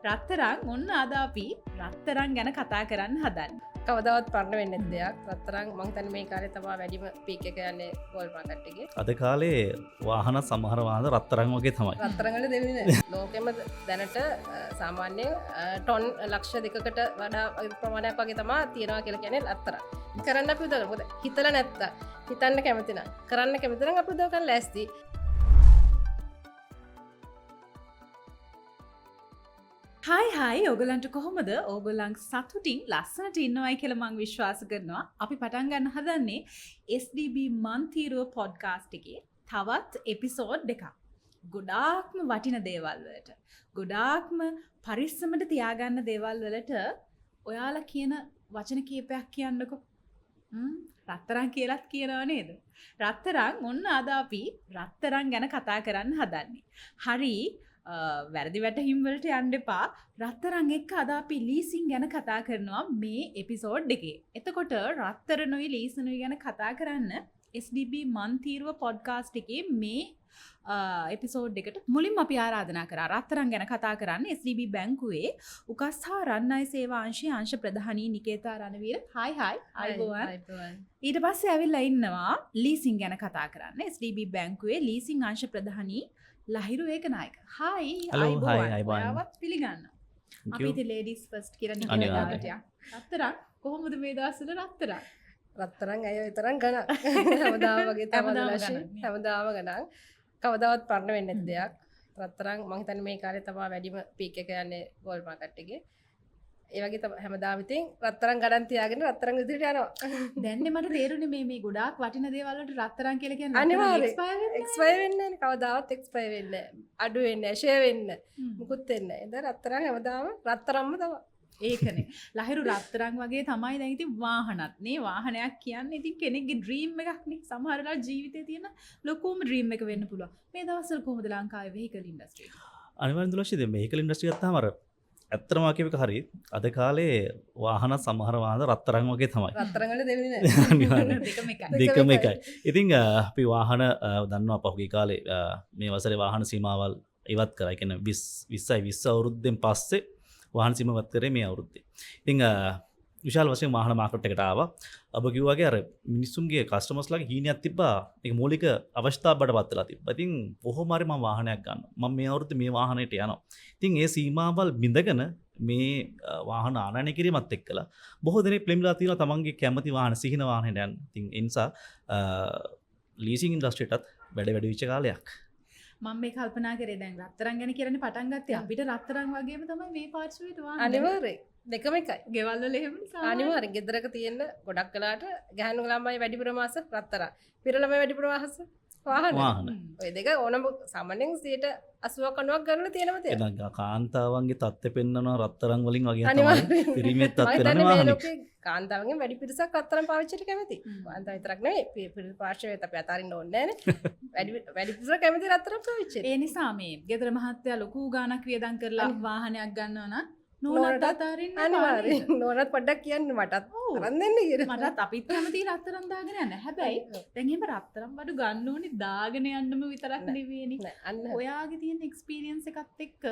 රත්තරන් ඔන්න අද අපි රත්තරන් ගැන කතා කරන්න හදන්න. කවදවත් පරණ වෙන්න දෙයක් රත්තරන් මං තන මේ කාලේ තමා වැඩිම පීක එක යන්නේ ගෝල් මාකට් එකේ. අද කාලේ වාහන සමහර වාහන රත්තරන් වගේ තමයි. රත්තරන් වල දෙවෙනි නෑ. ලෝකෙම දැනට සාමාන්‍යයෙන් ටොන් ලක්ෂ 2කට වඩා ප්‍රමාණයක් වගේ තමයි තියනවා කියලා කියන්නේ රත්තරන්. කරන්න අපි උදව් කරමු. හිතලා නැත්තා. හිතන්න කැමති නම් කරන්න කැමති නම් අපි උදව් කරන්න ලෑස්ති. හයි ඔගලන්ට කොහොමද ඕගොල්ලන් සතුටින් ලස්සනට ඉන්නවයි කියලා මං විශ්වාස කරනවා. අපි පටන් ගන්න හදන්නේ SDB මන්තිරුව පොඩ්කාස්ට් එකේ තවත් එපිසෝඩ් එකක්. ගොඩාක්ම වටින දේවල් වලට, ගොඩාක්ම පරිස්සමට තියාගන්න දේවල් වලට ඔයාලා කියන වචන කීපයක් කියන්නකෝ. රත්තරන් කියලාත් කියනවා නේද? රත්තරන් ඔන්න අද අපි රත්තරන් ගැන කතා කරන්න හදන්නේ. හරි වැරදි වැටහිම් වලට යන්න එපා. රත්තරන් එක්ක අද අපි ලීසින් ගැන කතා කරනවා මේ එපිසෝඩ් එකේ. එතකොට රත්තරනුයි ලීසනුයි ගැන කතා කරන්න SDB මන්තිරුව පොඩ්කාස්ට් එකේ මේ එපිසෝඩ් එකට මුලින්ම අපි ආරාධනා කරා රත්තරන් ගැන කතා කරන්න SDB බැංකුවේ උකස් හා රන්නයි සේවා අංශයේ අංශ ප්‍රධානී නිකේතා රණවීර. හයි අයබෝවන්. ඊට පස්සේ ඇවිල්ලා ඉන්නවා ලීසින් ගැන කතා කරන්න SDB බැංකුවේ ලීසින් අංශ ප්‍රධානී ලහිරු ඒකනායක. හයි අයබෝවන්. ඔයාවත් පිළිගන්න. අපි ඉතින් ලේඩීස් ෆස්ට් කියලා නිකේතාවට යක්. රත්තරන් කොහොමද මේ දවස්වල රත්තරන්? රත්තරන් අය විතරක් ගණන්. හැමදාම වගේ තමයි හැමදාම ගණන්. කවදාවත් පරණ වෙන්න දෙයක් රත්තරන් මං හිතන්නේ මේ කාලේ තමයි වැඩිම පීක් එක යන්නේ ගෝල් මාකට් එකේ. ඒ වගේ තමයි හැමදාම ඉතින් රත්තරන් ගණන් තියාගෙන රත්තරන් ඉදිරියට යනවා. දැන්නේ මට තේරුනේ මේ ගොඩාක් වටින දේවල් වලට රත්තරන් කියලා කියන්නේ අනිවාර්යයෙන් එක්ස්පයර් වෙන්නේ නැහැ. කවදාවත් එක්ස්පයර් වෙන්නේ නැහැ. අඩු වෙන්නේ නැහැ, ෂෙයා වෙන්නේ නැහැ. මුකුත් වෙන්නේ නැහැ. එතන රත්තරන් හැමදාම රත්තරන්ම තමයි. ඒකනේ. ලහිරු රත්තරන් වගේ තමයි දැන් ඉතින් වාහනත් නේ. වාහනයක් කියන්නේ ඉතින් කෙනෙක්ගේ ඩ්‍රීම් එකක් නේ. සමහරලා ජීවිතේ තියෙන ලොකුම ඩ්‍රීම් එක වෙන්න පුළුවන්. මේ දවස්වල කොහොමද ලංකාවේ වෙහිකල් ඉන්ඩස්ට්‍රි එක? අනිවාර්යෙන් දුලක්ෂි දැන් වෙහිකල් ඉන්ඩස්ට්‍රි ගත්තාම අර ඇත්තම කියවක හරි අද කාලේ වාහන සමහර වාහන රත්තරන් වගේ තමයි. රත්තරන් වල දෙවෙනි නෑ. දෙකම එකයි. ඉතින් අපි වාහන දන්නවා පහුගිය කාලේ මේ වසරේ වාහන සීමාවල් ඉවත් කරා. ඒ කියන්නේ 20 අවුරුද්දෙන් පස්සේ වාහන සීමාව ඉවත් කරේ මේ අවුරුද්දේ. ඉතින් විශාල වශයෙන් වාහන මාකට් එකට ආවා. ඔබ කිව්වා වගේ අර මිනිස්සුන්ගේ කස්ටමර්ස්ලාගේ හීනයක් තිබ්බා. ඒක මූලික අවශ්‍යතාව බඩපත් වෙලා තිබ්බා. ඉතින් කොහොම හරි මම වාහනයක් ගන්නවා. මම මේ අවුරුද්දේ මේ වාහනයට යනවා. ඉතින් ඒ සීමාවල් බිඳගෙන මේ වාහන ආනයනය කිරීමත් එක්කලා බොහෝ දෙනෙක් ප්ලේම්ලා තියෙනවා තමන්ගේ කැමති වාහන සිහින වාහනයට යන්න. ඉතින් ඒ නිසා ලීසින් ඉන්ඩස්ට්‍රියටත් වැඩ වෙච්ච කාලයක්. මම මේ කල්පනා කරේ දැන් රත්තරන් ගැන කියන්න පටන් ගත්තේ අපිට රත්තරන් වගේම තමයි මේ පාර්ශ්වයට වාහන. අනිවාර්යයෙන් දෙකම එකයි. ගෙවල් වල එහෙම අනිවාර්යෙන් ගෙදරක තියෙන ගොඩක් වෙලාට ගැහණු ළමයි වැඩිපුරම ආස රත්තරන්. පිර ළමයි වැඩිපුරම ආස වාහන. ඔය දෙක ඕනම සාමාන්‍යයෙන් 80ක් 90ක් ගන්න තියෙනවා තියෙන. එතන කාන්තාවන්ගේ තත්ත්වෙ පෙන්නනවා රත්තරන් වලින් වගේ තමයි. පිරිමේ තත්ත්වෙ නෑ වාහනේ. කාන්තාවන්ගෙන් වැඩි පිරිසක් රත්තරන් පාවිච්චිට කැමති. කාන්තාව විතරක් නෙවෙයි පිරිස පාර්ශවයට අපි අතාරින්න ඕනේ නෑනේ. වැඩි පිරිසක් කැමති රත්තරන් පාවිච්චිට. ඒ නිසා මේ ගෙදර මහත්තයා ලොකු ගාණක් වියදම් කරලා වාහනයක් ගන්නවා නම් නෝනට අතාරින්න අනිවාර්යෙන්. නෝනත් පොඩ්ඩක් කියන්න මටත් අරන් දෙන්න කියලා. මටත් අපිත් කැමති රත්තරන් දාගෙන යන්න. හැබැයි දැන් එහෙම රත්තරන් බඩු ගන්න ඕනේ දාගෙන යන්නම විතරක් නෙවෙයිනේ. ඔයාගේ තියෙන එක්ස්පීරියන්ස් එකත් එක්ක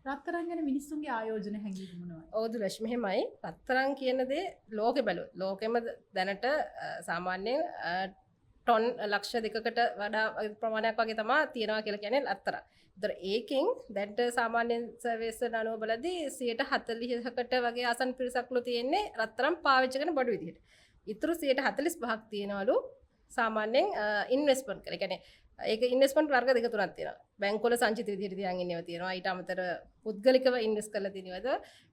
රත්තරන් ගැන මිනිස්සුන්ගේ ආයෝජන හැංගීම මොනවද? ඔව් දුලෂ් මෙහෙමයි. රත්තරන් කියන දේ ලෝකෙ බැලුවොත් ලෝකෙම දැනට සාමාන්‍යයෙන් ටොන් ලක්ෂ 2කට වඩා ප්‍රමාණයක් වගේ තමයි තියනවා කියලා කියන්නේ රත්තරන්. ඒතර ඒකෙන් දැන්ට සාමාන්‍යයෙන් සර්විස් වල අනුව බලද්දී 40%කට වගේ ආසන්න පිරිසක්ලු තියෙන්නේ රත්තරන් පාවිච්චි කරන බඩු විදිහට. ඊටු 45%ක් තියනවලු සාමාන්‍යයෙන් ඉන්වෙස්ට්මන්ට් කරලා. ඒ කියන්නේ ඒක ඉන්වෙස්ට්මන්ට් වර්ග දෙක තුනක් තියෙනවා. බැංකුවල සංචිත විදිහට තියන් ඉන්නේවා තියෙනවා. ඊට අමතරව පුද්ගලිකව ඉන්වෙස්ට් කරලා තියෙනවද?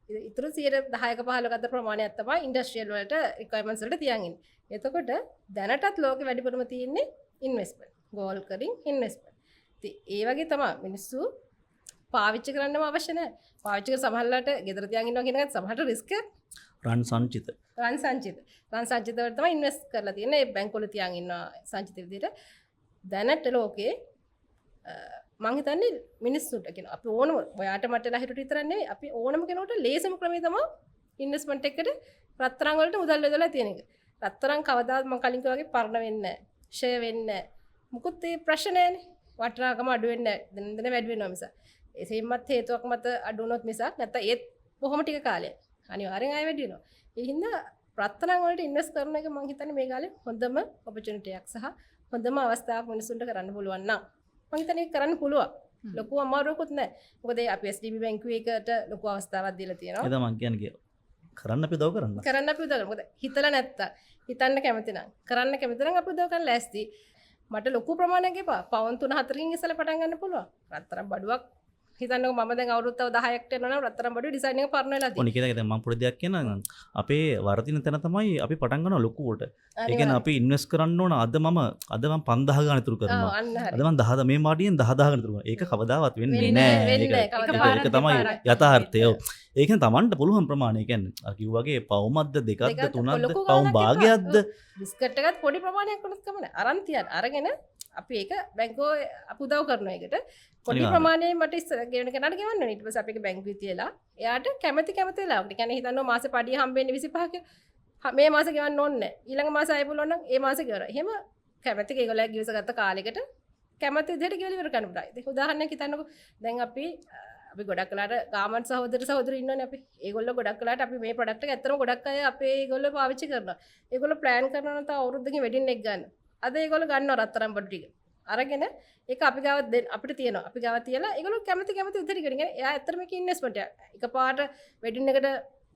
ඊටු 10%ක 15ක අතර ප්‍රමාණයක් තමයි ඉන්ඩස්ට්‍රියල් වලට රික්වයර්මන්ට්ස් වලට තියන් ඉන්නේ. එතකොට දැනටත් ලෝකෙ වැඩිපුරම තියෙන්නේ ඉන්වෙස්ට්මන්ට්. Goal කරින් investment. ඉතින් ඒ වගේ තමයි මිනිස්සු පාවිච්චි කරන්නම අවශ්‍ය නැහැ. පාවිච්චි කර සමහරලාට ගෙදර තියන් ඉන්නවා කියන එකත් සමහරට රිස්ක් එකක්. රන් සංචිත වලට තමයි ඉන්වෙස්ට් කරලා තියෙන්නේ. ඒ බැංකුවල තියන් ඉන්නවා සංචිත විදිහට. දැනට ලෝකේ මං හිතන්නේ මිනිස්සුන්ට කියන අපි ඕනම ඔයාට මට ලහිරුට විතරක් නෙවෙයි අපි ඕනම කෙනෙකුට ලේසිම ක්‍රමය තමයි ඉන්වෙස්ට්මන්ට් එකට රත්තරන් වලට මුදල් යොදලා තියෙන එක. රත්තරන් කවදාවත් මං කලින් කිව්වා වගේ පරණ වෙන්නේ නැහැ. ෂෙයා වෙන්නේ නැහැ. මුකුත් ඒ ප්‍රශ්න නැහැනේ. වටිනාකම අඩු වෙන්නේ නැහැ. දින දින වැඩි වෙනවා මිස. එසේමත් හේතුවක් මත අඩුනොත් මිසක් නැත්නම් ඒත් බොහොම ටික කාලයක් අනිවාර්යෙන් ආයෙ වැඩි වෙනවා. ඒ හින්දා රත්තරන් වලට ඉන්වෙස්ට් කරන එක මම හිතන්නේ මේ කාලේ හොඳම ඔපචුනිටි එකක් සහ හොඳම අවස්ථාවක් මිනිසුන්ට කරන්න පුළුවන් නම් මම හිතන්නේ ඒක කරන්න පුළුවන්. ලොකු අමාරුවකුත් නැහැ. මොකද අපි SDB බැංකුවේ එකට ලොකු අවස්ථාවක් දීලා තියෙනවා. එදා මං කියන්නේ කරන්න අපි උදව් කරන්න. කරන්න අපි උදව් කරමු. මොකද හිතලා නැත්තම් හිතන්න කැමති නම් කරන්න කැමති නම් අපි උදව් කරන්න ලෑස්ති. මට ලොකු ප්‍රමාණයක් එපා. පවුන් 3-4කින් ඉස්සලා පටන් ගන්න පුළුවන්. රත්තරන් බඩුවක් හිතන්නකො මම දැන් අවුරුද්දව 10ක් යනවා නම් රත්තරන් බඩුවේ ඩිසයින් එක පරණ වෙලා තියෙනවා. ඔනික දැන් මම පොඩි දෙයක් කියනවා. අපේ වර්ධින තැන තමයි අපි පටන් ගන්නවා ලොකුවට. ඒ කියන්නේ අපි ඉන්වෙස්ට් කරන්න ඕන අද මම 5000 ගාන ඉතුරු කරනවා. අන්න හරි. අද මම 10 මේ මාඩියෙන් 10000 ගාන ඉතුරු කරනවා. ඒක කවදාවත් වෙන්නේ නැහැ. වෙන්නේ නැහැ. ඒක තමයි යථාර්ථය. ඒ කියන්නේ Tamanට පුළුවන් ප්‍රමාණය කියන්නේ අර කිව්වාගේ පවුමක්ද දෙකක්ද තුනක්ද පවුම් භාගයක්ද බිස්කට් එකත් පොඩි ප්‍රමාණයක් වුණත් කමන්නේ. අරන් තියන්න. අරගෙන අපි ඒක බැංකුවේ අපි උදව් කරනවා ඒකට. පොඩි ප්‍රමාණයක් මට ඉස්සර ගෙවන කෙනාට ගෙවන්න ඕනේ. ඊට පස්සේ අපි ඒක බැංකුවේ තියලා එයාට කැමැති වෙලාවකට. ඒ කියන්නේ හිතනවා මාසේ පඩිය හම්බෙන්නේ 25ක. මේ මාසේ ගෙවන්න ඕනේ නැහැ. ඊළඟ මාසේ ආයෙ පුළුවන් නම් ඒ මාසේ ගෙවනවා. එහෙම කැමැති ඒගොල්ලෝ ගිවිස ගත්ත කාලෙකට කැමැති විදිහට ගෙවලා ඉවර කරන්න පුළුවන්. ඒක උදාහරණයක් හිතන්නකෝ. දැන් අපි ගොඩක් කලාට ගාමන්ට් සහෝදරයෝ ඉන්නවනේ අපි. ඒගොල්ලෝ ගොඩක් කලාට අපි මේ ප්‍රොඩක්ට් එක ඇත්තටම ගොඩක් අය අපේ ඒගොල්ලෝ පාවිච්චි කරනවා. ඒගොල්ලෝ ප්ලෑන් කරනවා නම් තව අවුරුද්දකින් වෙඩින් එක ගන්න. අද ඒගොල්ලෝ ගන්නවා රත්තරන් බඩු ටික. අරගෙන ඒක අපි ගාව අපිට තියෙනවා. අපි ගාව තියලා ඒගොල්ලෝ කැමති විදිහට කරගෙන එයා ඇත්තටම මේක ඉන්වෙස්ට්මන්ට් එක. එකපාරට වෙඩින් එකට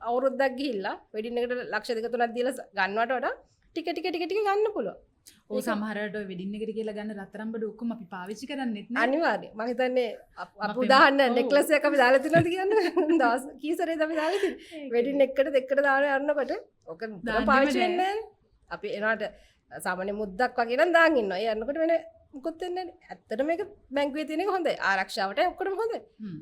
අවුරුද්දක් ගිහිල්ලා වෙඩින් එකට ලක්ෂ 2-3ක් දීලා ගන්නවට වඩා ටික ගන්න පුළුවන්. ඕ සමහරට වෙඩින් එකට කියලා ගන්න රත්තරන් බඩු ඔක්කොම අපි පාවිච්චි කරන්නෙත් නෑ. අනිවාර්යයෙන්. මම හිතන්නේ අපි උදාහරණ නෙක්ලස් එකක් අපි දාලා තියෙනවද කියන්නේ. දවස් කීසරේද අපි දාලා තියෙන්නේ. වෙඩින් එකට දෙකට දාලා යනකොට ඔක පාවිච්චි වෙන්නේ නෑනේ. අපි එනවාට සාමාන්‍ය මුද්දක් වගේ නම් දාන් ඉන්නවා. ඒ යනකොට වෙන මුකුත් වෙන්නේ නෑ. ඇත්තට මේක බැංකුවේ තියෙන එක හොඳයි. ආරක්ෂාවට ඔක්කොම හොඳයි.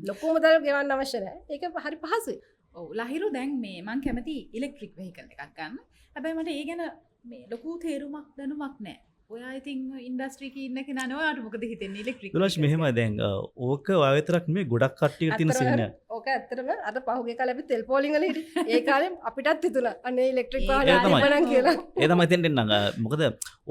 ලොකු මුදල් ගෙවන්න අවශ්‍ය නෑ. ඒක හරි පහසුයි. ඔව් ලහිරු දැන් මේ මං කැමති ඉලෙක්ට්‍රික් වෙහිකල් එකක් ගන්න. හැබැයි මට ඒ ගැන මේ ලොකු තේරුමක් දැනුමක් නැහැ. ඔයා ඉතින් ඉන්ඩස්ට්‍රි එකේ ඉන්න කෙනා නේ ඔයාට මොකද හිතෙන්නේ ඉලෙක්ට්‍රික්? දුලෂ් මෙහෙමයි දැන් ඕක ඔය විතරක් නෙමෙයි ගොඩක් කට්ටියට තියෙන සීන් එක. ඕක ඇත්තටම අර පහුගිය කාලේ අපි තෙල් පෝලිං වල හිටියේ. ඒ කාලේ අපිටත් හිතුණා අනේ ඉලෙක්ට්‍රික් වාහන ආවනම් කියලා. ඒ තමයි දෙන්න මොකද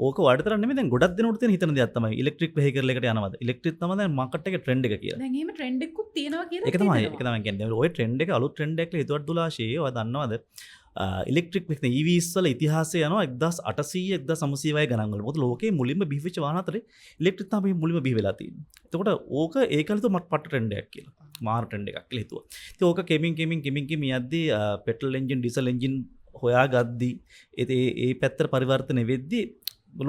ඕක වඩතරක් නෙමෙයි දැන් ගොඩක් දෙනෙකුට තියෙන හිතන දෙයක් තමයි ඉලෙක්ට්‍රික් වෙහිකල් එකට යනවාද. ඉලෙක්ට්‍රික් තමයි දැන් මාකට් එකේ ට්‍රෙන්ඩ් එක කියලා. දැන් එහෙම ට්‍රෙන්ඩ් එකකුත් තියෙනවා කියලා. ඒක තමයි කියන්නේ. ඔය ට්‍රෙන්ඩ් එක අලුත් ට්‍රෙන්ඩ් එකක් කියලා හිතුවට දුලාශේ ඔය දන්නවද? ඉලෙක්ට්‍රික් EVs වල ඉතිහාසය යනවා 1800 1900 වගේ ගණන් වල. මොකද ලෝකයේ මුලින්ම බිහිවෙච්ච වාහන අතරේ ඉලෙක්ට්‍රික් තමයි මුලින්ම බිහි වෙලා තියෙන්නේ. එතකොට ඕක ඒ කාලේ මට පට ට්‍රෙන්ඩ් එකක් කියලා. මාර ට්‍රෙන්ඩ් එකක් කියලා හිතුවා. ඉතින් ඕක කෙමින් යද්දී පෙට්‍රල් එන්ජින් ඩීසල් එන්ජින් හොයාගද්දී ඒ පැත්තට පරිවර්තනය වෙද්දී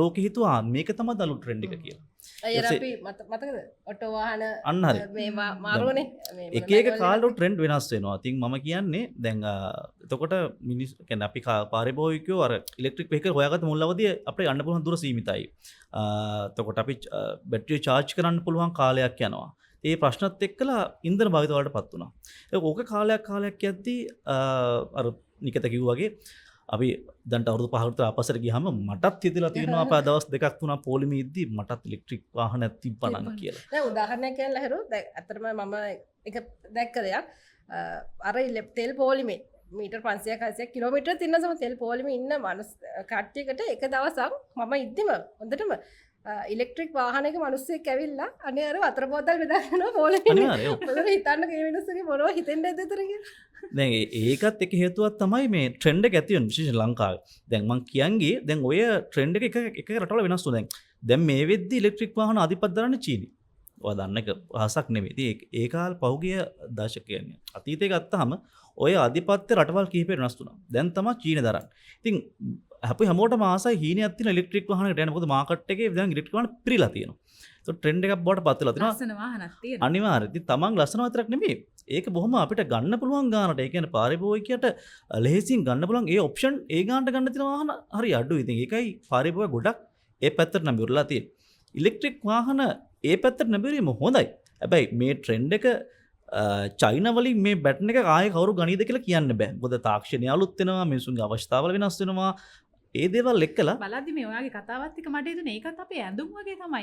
ලෝකෙ හිතුවා මේක තමයි දලු ට්‍රෙන්ඩ් එක කියලා. අයියර අපි මතකද ඔටෝ වාහන අන්න හරි මේ මාරුවනේ එක කාලට ට්‍රෙන්ඩ් වෙනස් වෙනවා. ඉතින් මම කියන්නේ දැන් එතකොට මිනිස් කියන්නේ අපි පාරිභෝගිකයෝ අර ඉලෙක්ට්‍රික් වෙහිකල් හොයාගත්ත මුල් අවදිය අපිට යන්න පුළුවන් දුර සීමිතයි. එතකොට අපි බැටරිය charge කරන්න පුළුවන් කාලයක් යනවා. ඒ ප්‍රශ්නත් එක්කලා ඉන්ධන භාවිත වලට පත් වුණා. ඕක කාලයක් යද්දී අර නිකත කිව්වා වගේ අපි දැන් අවුරුදු 5කට විතර අපසර ගියාම මටත් හිතලා තියෙනවා අපා දවස් දෙකක් තුනක් පොලිමේ ඉද්දි මටත් ඉලෙක්ට්‍රික් වාහනයක් තිබ්බනම් කියලා. දැන් උදාහරණයක් කියන්න ලහිරු දැන් අතරම මම එක දැක්ක දෙයක් අර තෙල් පොලිමේ මීටර් 500ක් 600ක් කිලෝමීටර් තින්න සම තෙල් පොලිමේ ඉන්න මනුස්ස කට්ටියකට එක දවසක් මම ඉද්දිම හොඳටම ඉලෙක්ට්‍රික් වාහනයක මිනිස්සෙක් ඇවිල්ලා අනේ අර වතුර බෝතල් බෙදාගෙන පොලිමේ මොකද හිතන්න මේ මිනිස්සුගේ මොනව හිතෙන්නේ නැද්ද උතර කියලා. දැන් ඒකත් එක හේතුවක් තමයි මේ ට්‍රෙන්ඩ් එක ඇති වෙන විශේෂ ලංකාවේ. දැන් මං කියන්නේ දැන් ඔය ට්‍රෙන්ඩ් එක එක රටවල වෙනස් වුණා. දැන් මේ වෙද්දි ඉලෙක්ට්‍රික් වාහන අධිපත්‍ය දරන්නේ චීනි. ඔය දන්න එක රහසක් නෙමෙයි. ඉතින් ඒ කාල පහුගිය දශකයේ කියන්නේ අතීතේ ගත්තාම ඔය අධිපත්‍ය රටවල් කිහිපෙට වෙනස් වුණා. දැන් තමයි චීනය දරන්නේ. ඉතින් අපි හැමෝටම ආසයි හීනයක් තියෙන ඉලෙක්ට්‍රික් වාහනකට යන්න. මොකද මාකට් එකේ දැන් ඉලෙක්ට්‍රික් වාහන පිරීලා තියෙනවා. ඒක ට්‍රෙන්ඩ් එකක් බවට පත් වෙලා තියෙනවා. ලස්සන වාහනක් තියෙනවා. අනිවාර්යයෙන්. ඉතින් තමන් ලස්සන විතරක් නෙමෙයි. ඒක බොහොම අපිට ගන්න පුළුවන් ගානට. ඒ කියන්නේ පාරිභෝගිකයට ලෙහෙසියෙන් ගන්න පුළුවන් ඒ ඔප්ෂන් ඒ ගානට ගන්න තියෙන වාහන හරි අඩුයි. ඉතින් ඒකයි පාරිභෝගික ගොඩක් ඒ පැත්තට නම් විරලා තියෙන්නේ. ඉලෙක්ට්‍රික් වාහන ඒ පැත්තට නැබෙරීම හොඳයි. හැබැයි මේ ට්‍රෙන්ඩ් එක චයිනා වලින් මේ බැටන් එක ආයේ කවුරු ගනීද කියලා කියන්න බෑ. මොකද තාක්ෂණය අලුත් වෙනවා, මිනිසුන්ගේ අවස්ථාවල වෙනස් වෙනවා. ඒ දේවල් එක්කලා බලද්දි මේ ඔයාගේ කතාවත් එක්ක මට හිතුනේ ඒකත් අපේ ඇඳුම් වගේ තමයි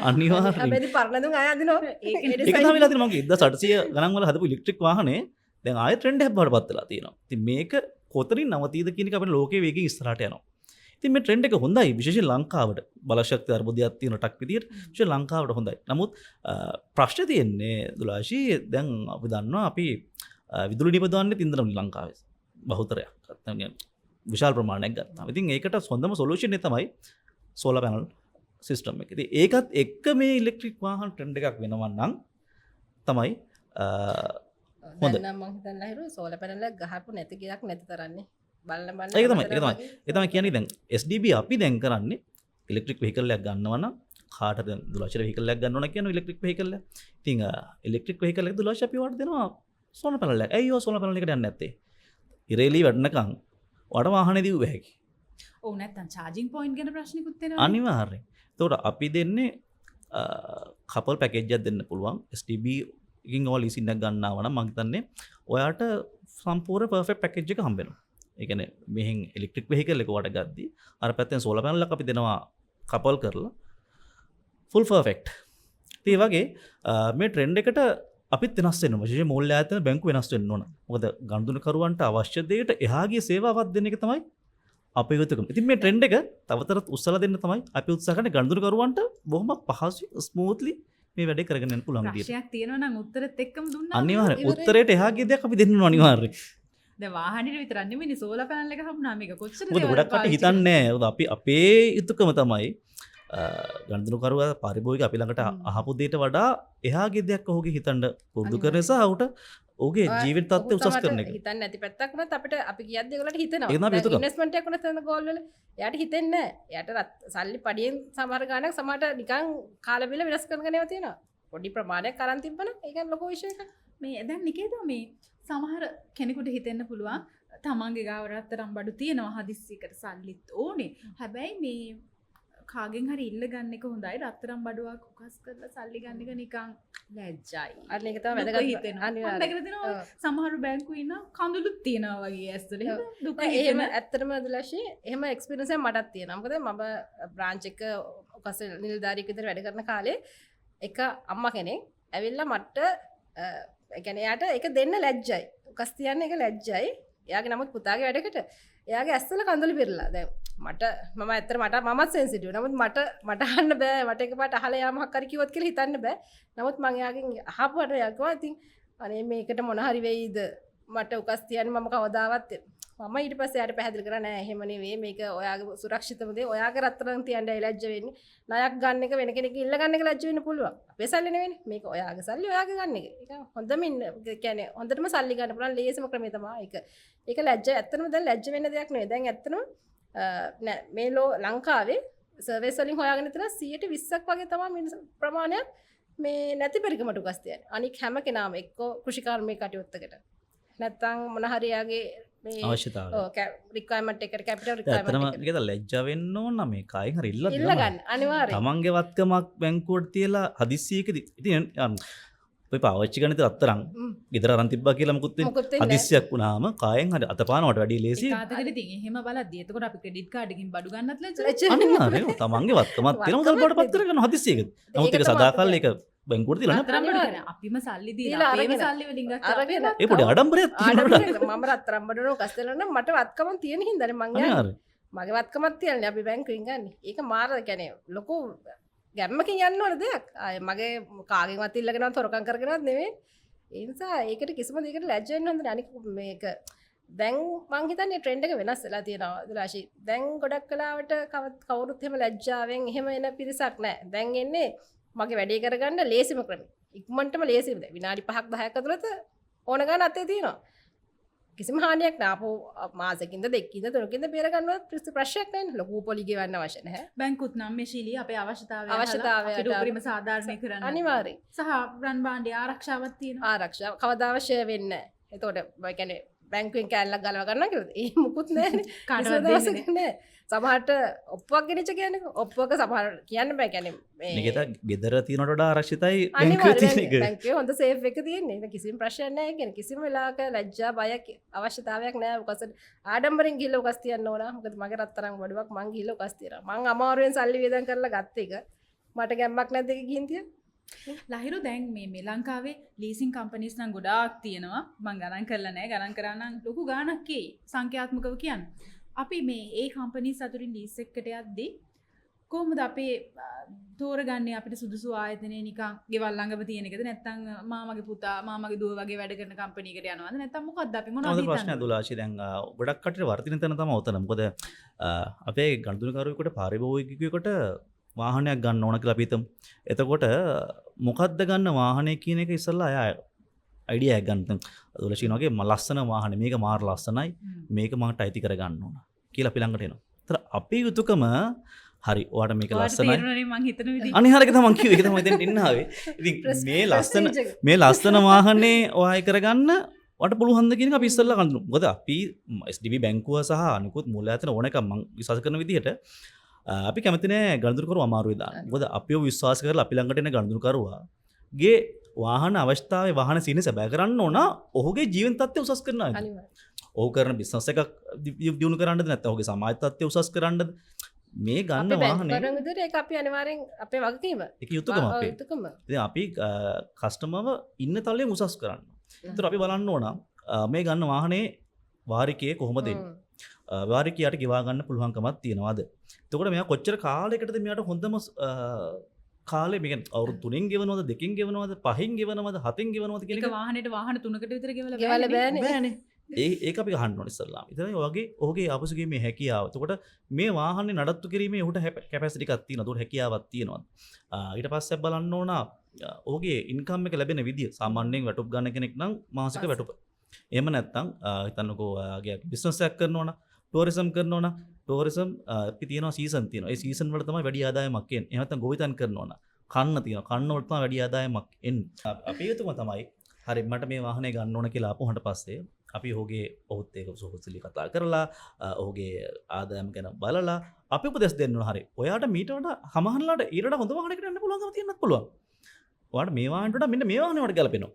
අනිවාර්යෙන් හැබැයි පරණදුම් ආය අදිනවා. ඒක තමයි වෙලා තියෙන්නේ. මම 1800 ගණන් වල හදපු ඉලෙක්ට්‍රික් වාහනේ දැන් ආයෙ ට්‍රෙන්ඩ් එකක් බවට පත් වෙලා තියෙනවා. ඉතින් මේක කොතනින් නවතීද කියන එක අපේ ලෝකයේ වේගයෙන් ඉස්සරහට යනවා. ඉතින් මේ ට්‍රෙන්ඩ් එක හොඳයි විශේෂයෙන් ලංකාවට බලශක්ති අර්බුදයක් තියෙන රටක් විදියට විශේෂයෙන් ලංකාවට හොඳයි. නමුත් ප්‍රශ්නේ තියෙන්නේ දුලාශී දැන් අපි දන්නවා අපි විදුලි නිපදවන්නේ ඉන්ධන ලංකාවේ බහුතරයක් නැත්නම් විශාල ප්‍රමාණයක් ගන්නවා. ඉතින් ඒකට හොඳම සොලියුෂන් එක තමයි සෝලාර් පැනල් සිස්ටම් එක. ඉතින් ඒකත් එක්ක මේ ඉලෙක්ට්‍රික් වාහන ට්‍රෙන්ඩ් එකක් වෙනවා නම් තමයි හොඳ. දැන් නම් මම හිතන්නේ ලහිරු සෝලර් පැනල් එක ගහපු නැති ගයක් නැති තරන්නේ. බලන්න බලන්න. ඒක තමයි කියන්නේ දැන් SDB අපි දැන් කරන්නේ ඉලෙක්ට්‍රික් වෙහිකල් එකක් ගන්නවා නම් කාටද දුලාශර වෙහිකල් එකක් ගන්නවා නම් කියන ඉලෙක්ට්‍රික් වෙහිකල් එක. ඉතින් ඉලෙක්ට්‍රික් වෙහිකල් එක දුලාශ අපි වට දෙනවා සෝලාර් පැනල් එක. ඇයි ඔය සෝලාර් පැනල් එකට යන්නේ නැත්තේ? ඉරේලි වැඩනකම් වට වාහනේ දීව බැහැකි. ඔව් නැත්තම් චාර්ජින් පොයින්ට් ගැන ප්‍රශ්නිකුත් වෙනවා. අනිවාර්යෙන්. ඒතකොට අපි දෙන්නේ කපල් පැකේජ් එකක් දෙන්න පුළුවන්. SDB එකකින් ඔය ලීසින් එකක් ගන්නවා නම් මම හිතන්නේ ඔයාට සම්පූර්ණ පර්ෆෙක්ට් පැකේජ් එක හම්බ වෙනවා. ඒ කියන්නේ මෙහෙන් ඉලෙක්ට්‍රික් වෙහිකල් එක වට ගද්දී අර පැත්තෙන් සෝලාර් පැනල් එකක් අපි දෙනවා කපල් කරලා ෆුල් පර්ෆෙක්ට්. ඒ වගේ මේ ට්‍රෙන්ඩ් එකට අපිත් වෙනස් වෙනවා. විශේෂයෙන් මූල්‍ය ආයතන බැංකු වෙනස් වෙන්න ඕන. මොකද ගනුදෙනුකරුවන්ට අවශ්‍ය දෙයට එහාගේ සේවාවක් දෙන එක තමයි අපේ යුතුකම. ඉතින් මේ ට්‍රෙන්ඩ් එක තවතරත් උස්සලා දෙන්න තමයි අපි උත්සාහ කරන්නේ ගනුදෙනුකරුවන්ට බොහොම පහසු ස්මූත්ලි මේ වැඩේ කරගෙන යන්න පුළුවන් විදියට. ප්‍රශ්නයක් තියෙනවා නම් උත්තරෙත් එක්කම දුන්නා. අනිවාර්යෙන් උත්තරේට එහාගේ දෙයක් අපි දෙන්න ඕන අනිවාර්යෙන්. දැන් වාහනේ විතරක් නෙමෙයි සෝලාර් පැනල් එක හම්බුනා මේක කොච්චරද මොකද ගොඩක් කට හිතන්නේ නැහැ. අපි අපේ යුතුකම තමයි ගනුදෙනුකරුවා පරිභෝගික අපි ළඟට අහපු දෙයට වඩා එහාගේ දෙයක් ඔහුගේ හිතන්න පුරුදු කරන නිසා ඔහුට ඔහුගේ ජීවිත තත්ත්වය උසස් කරන එක. හිතන්නේ නැති පැත්තක් වුණත් අපිට අපි කියද්දී ඒගොල්ලන්ට හිතෙනවා. ඒක තමයි යුතුකම. ඉන්වෙස්ට්මන්ට් එකක් වුණත් තන ගෝල් වල එයාට හිතෙන්නේ නැහැ. එයාට සල්ලි පඩියෙන් සමහර ගාණක් සමහරට නිකන් කාලා බිල වෙනස් කරගෙන ඒවා තියෙනවා. පොඩි ප්‍රමාණයක් අරන් තිබ්බනම් ඒක ලොකු විශේෂයක්. මේ දැන් නිකේද මේ සමහර කෙනෙකුට හිතෙන්න පුළුවන් තමන්ගේ ගාව රත්තරන් බඩු තියෙනවා හදිස්සියකට සල්ලිත් ඕනේ. හැබැයි මේ කාගෙන් හරි ඉල්ල ගන්න එක හොඳයි. රත්තරන් බඩුවක් උකස් කරලා සල්ලි ගන්න එක නිකන් ලැජ්ජයි. අන්න ඒක තමයි දුක වැදගත්. හිතෙනවා. අනිවාර්යයෙන්. දැකලා තියෙනවා සමහර බැංකුවේ ඉන්න කඳුළුත් තියෙනවා වගේ ඇස්වල. එහෙම දුක එහෙම හිතෙන ඇත්තටම දුලාශී එහෙම එක්ස්පීරියන්ස් එකක් මටත් තියෙනවා. මොකද මම බ්‍රාන්ච් එක උකස් නිලධාරියෙක් විදිහට වැඩ කරන කාලේ එක අම්මා කෙනෙක් ඇවිල්ලා මට ඒ කියන්නේ එයාට ඒක දෙන්න ලැජ්ජයි. උකස් තියන්න ඒක ලැජ්ජයි. එයාගේ නමුත් පුතාගේ වැඩකට එයාගේ ඇස්වල කඳුළු පිරලා. දැන් මම ඇත්තට මමත් සෙන්සිටිව්. නමුත් මට අහන්න බෑ. මට එකපාරට අහලා යා මොකක් හරි කිව්වොත් කියලා හිතන්න බෑ. නමුත් මම එයාගෙන් අහපුවට එයා කිව්වා ඉතින් අනේ මේකට මොන හරි වෙයිද? මට උකස් තියන්න මම කවදාවත් මම ඊට පස්සේ යාට පැහැදිලි කරා නෑ එහෙම නෙවෙයි මේක ඔයාගේ සුරක්ෂිතම දේ. ඔයාගේ රත්තරන් තියන්න ලැජ්ජ වෙන්නේ. ණයක් ගන්න එක වෙන කෙනෙක් ඉල්ල ගන්න එක ලැජ්ජ වෙන්න පුළුවන්. අපේ සල්ලි නෙවෙයිනේ. මේක ඔයාගේ සල්ලි ඔයාගේ ගන්න එක. ඒක හොඳම කියන්නේ හොඳටම සල්ලි ගන්න පුළුවන් ලේසිම ක්‍රමය තමයි ඒක. ඒක ලැජ්ජ ඇත්තටම දැන් ලැජ්ජ වෙන්න දෙයක් නෙවෙයි. දැන් ඇත්තටම මේ ලංකාවේ සර්විස් වලින් හොයාගෙන තියෙන 120ක් වගේ තමයි මිනිස් ප්‍රමාණයක් මේ නැති පරිකමට උකස් තියන්නේ. අනික හැම කෙනාම එක්ක කෘෂිකාර්මික කටයුත්තකට නැත්තම් මොන හරි යාගේ මේ අවශ්‍යතාවය. රික්වයර්මන්ට් එකට කැපිටල් රික්වයර්මන්ට් ඇත්තටම එකට මේක ලැජ්ජා වෙන්න ඕන නම් මේ කායින් හරි ඉල්ල ඉල්ල ගන්න අනිවාර්යයෙන්. තමන්ගේ වත්කමක් බැංකුවට තියලා හදිස්සියකදී ඉතින් ඔය පාවිච්චි කරන රත්තරන් ගෙදර අරන් තිබ්බා කියලා මොකුත් මොකුත් වෙන්නේ හදිස්සියක් වුණාම කායෙන් හරි අතපානවට වැඩි ලේසි. කාතකට ඉතින් එහෙම බලද්දී එතකොට අපි ක්‍රෙඩිට් කාඩ් එකකින් බඩු ගන්නත් ලැජ්ජයි. ලැජ්ජයි. අනිවාර්යයෙන් තමන්ගේ වත්කමක් තියෙන මුදල් බඩ පත් කරගන්න හදිස්සියකදී. නමුත් ඒක සදාකල් ඒක බැංකුවට තියලා රත්තරන් බඩු කරා. අපිම සල්ලි දීලා අපේම සල්ලි වලින් ගත්තා. අරගෙන ඒ පොඩි ආඩම්බරයක් තියෙනවා. මම රත්තරන් බඩන උකස් දෙනවා නම් මට වත්කමක් තියෙන හින්දානේ මං යන්නේ. අනිවාර්යයෙන්. මගේ වත්කමක් තියන්නේ අපි බැංකුවෙන් ගන්න. ඒක මාර කියන්නේ ලොකු ගැම්මකින් යන්න ඕන දෙයක්. ආයේ මගේ කාගෙන්වත් ඉල්ලගෙනවත් හොරකම් කරගෙනවත් නෙවෙයි. ඒ නිසා ඒකට කිසිම දෙයකට ලැජ්ජ වෙන්න හොඳ නැහැ. අනික මේක දැන් මං හිතන්නේ ට්‍රෙන්ඩ් එක වෙනස් වෙලා තියෙනවා දුලාශී. දැන් ගොඩක් කලාවට කවුරුත් එහෙම ලැජ්ජාවෙන් එහෙම එන පිරිසක් නැහැ. දැන් එන්නේ මගේ වැඩේ කරගන්න ලේසිම ක්‍රම. ඉක්මනටම ලේසිම. විනාඩි 5ක් 10ක් ඇතුළත ඕන ගන්න අතේ තියෙනවා. කිසිම හානියක් නෑ. අපෝ මාසෙකින්ද දෙකකින්ද තුනකින්ද බේර ගන්නවත් ප්‍රශ්නයක් නැහැ. ලොකු පොලි ගෙවන්න අවශ්‍ය නැහැ. බැංකුත් නම් මේ ශීලී අපේ අවශ්‍යතාවය අවශ්‍යතාවයට අපිට උපරිම සාධාරණය කරන්න අනිවාර්යයෙන්. සහ රන් භාණ්ඩයේ ආරක්ෂාවක් තියෙනවා. ආරක්ෂාව කවදා අවශ්‍ය වෙන්නේ නැහැ. එතකොට ඒ කියන්නේ බැංකුවෙන් කෑල්ලක් ගලව ගන්නවා කියලාද? ඒ මුකුත් නැහැනේ. කාටවත් කිසිම දෙන්නේ දවසක නැහැ. සමහරට ඔප්පුවක් ගෙනිච්ච කියන්නේ ඔප්පුවක සමහර කියන්න බෑ කියන්නේ මේක ගෙදර තියෙනට වඩා ආරක්ෂිතයි බැංකුවේ තියෙන එක. බැංකුවේ හොඳ සේෆ් එක තියෙන්නේ. ඒක කිසිම ප්‍රශ්නයක් නැහැ කියන්නේ. කිසිම වෙලාවක ලැජ්ජා බයක් අවශ්‍යතාවයක් නැහැ. උකස් ආඩම්බරෙන් ගිහලා උකස් තියන්න ඕන. මොකද මගේ රත්තරන් වඩුවක් මං ගිහලා උකස් තියනවා. මං අමාරුවෙන් සල්ලි වේදන් කරලා ගත්ත එක. මට ගැම්මක් නැද්ද ඒක ගිහින් තියන්න. ලහිරු දැන් මේ ලංකාවේ ලීසින් කම්පනීස් නම් ගොඩාක් තියෙනවා. මම ගණන් කරලා නැහැ. ගණන් කරා නම් ලොකු ගාණක් එයි. සංඛ්‍යාත්මකව කියන්න. අපි මේ ඒ කම්පනී සතුරින් ලීස් එකට යද්දී කොහොමද අපේ තෝරගන්නේ අපිට සුදුසු ආයතනය නිකන් ගෙවල් ළඟම තියෙන එකද නැත්නම් මාමගේ පුතා මාමගේ දුව වගේ වැඩ කරන කම්පැනි එකට යනවද නැත්නම් මොකක්ද අපි මොනවද හොඳ හිතන්නේ? ප්‍රශ්නයක් දුලාශි. දැන් ගොඩක් කටට වර්තින තැන තමයි උතන. මොකද අපේ ගණදුනකරුවෙකුට පාරිභෝගිකයෙකුට වාහනයක් ගන්න ඕන කියලා අපි හිතමු. එතකොට මොකද්ද ගන්න වාහනේ කියන එක ඉස්සෙල්ලා අය අයිඩියා එකක් ගන්න. දුලාශි වගේ ලස්සන වාහනේ මේක මාර ලස්සනයි මේක මට අයිති කර ගන්න ඕන කියලා අපි ළඟට එනවා. ඒතර අපේ යුතුයකම හරි ඔයාට මේක ලස්සනයි. තේරුණානේ මං හිතන විදිහ. අනිහාරක තමයි කිව්වේ. ඒක තමයි දැන් ඉන්න ආවේ. ඉතින් මේ ලස්සන වාහනේ ඔයා කරගන්න ඔයාට පුළුවන්ද කියන එක අපි ඉස්සෙල්ලා ගන්නවා. මොකද අපි SDB බැංකුව සහ අනිකුත් මූලධන ඕන එක මම විශ්වාස කරන විදිහට අපි කැමති නෑ ගණදුරුකරු අමාරුවේ දාන්න. මොකද අපිව විශ්වාස කරලා අපි ළඟට එන ගණදුරුකරුවාගේ වාහන අවස්ථාවේ වාහන සීන සැබෑ කරන්න ඕන ඔහුගේ ජීවන තත්ත්වය උසස් කරනවා. ඔහු කරන බිස්නස් එකක් දියුණු කරන්නද නැත්නම් ඔහුගේ සමාජ තත්ත්වය උසස් කරන්නද මේ ගන්න වාහනේ කරන විදිහට ඒක අපි අනිවාර්යෙන් අපේ වගකීම. ඒක යුතුයකම අපේ. යුතුයකම. ඉතින් අපි කස්ටමර්ව ඉන්න තලයෙන් උසස් කරන්න. ඒතර අපි බලන්න ඕන මේ ගන්න වාහනේ වාරිකයේ කොහොමද දෙන්නේ? වාරිකයට ගෙවා ගන්න පුළුවන්කමක් තියනවාද? එතකොට මෙයා කොච්චර කාලයකටද මෙයාට හොඳම කාලේ මේ අවුරුදු 3න් ගෙවනවද 2න් ගෙවනවද 5න් ගෙවනවද 7න් ගෙවනවද කියන එක වාහනේට වාහන 3කට විතර ගෙවලා ගෙවලා බෑනේ. බෑනේ. ඒක අපි අහන්න ඕනේ ඉස්සල්ලාම. ඉතින් ඔයගේ ඔහුගේ ආපසුගේ මේ හැකියාව. එතකොට මේ වාහනේ නඩත්තු කිරීමේ ඔහුට කැපැසිටි එකක් තියෙනවා. උඩ හැකියාවක් තියෙනවා. ඊට පස්සේ බලන්න ඕන ඔහුගේ ඉන්කම් එක ලැබෙන විදිය. සාමාන්‍යයෙන් වැටුප් ගන්න කෙනෙක් නම් මාසික වැටුප. එහෙම නැත්නම් හිතන්නකෝ ඔයාගේ බිස්නස් එකක් කරනවා නම් ටූරිසම් කරනවා නම් ටූරිසම් අපි තියෙනවා සීසන් තියෙනවා. ඒ සීසන් වල තමයි වැඩි ආදායමක් එන්නේ. එහෙම නැත්නම් ගොවිතැන් කරනවා නම් කන්න තියෙනවා. කන්න වල තමයි වැඩි ආදායමක් එන්නේ. අපි යුතුයම තමයි හරි මට මේ වාහනේ ගන්න ඕන කියලා ආපුහට පස්සේ අපි ඔහුගේ ඔහුත් ඒක සුහුසුලි කතා කරලා ඔහුගේ ආදායම ගැන බලලා අපි උපදෙස් දෙන්න ඕන. හරි ඔයාට මීට වඩා හමහරලාට ඊට හොඳ වාහනයකට යන්න පුළුවන්කම තියෙන්නත් පුළුවන්. ඔයාට මේ වාහනට වඩා මෙන්න මේ වාහනේ වලට ගැලපෙනවා.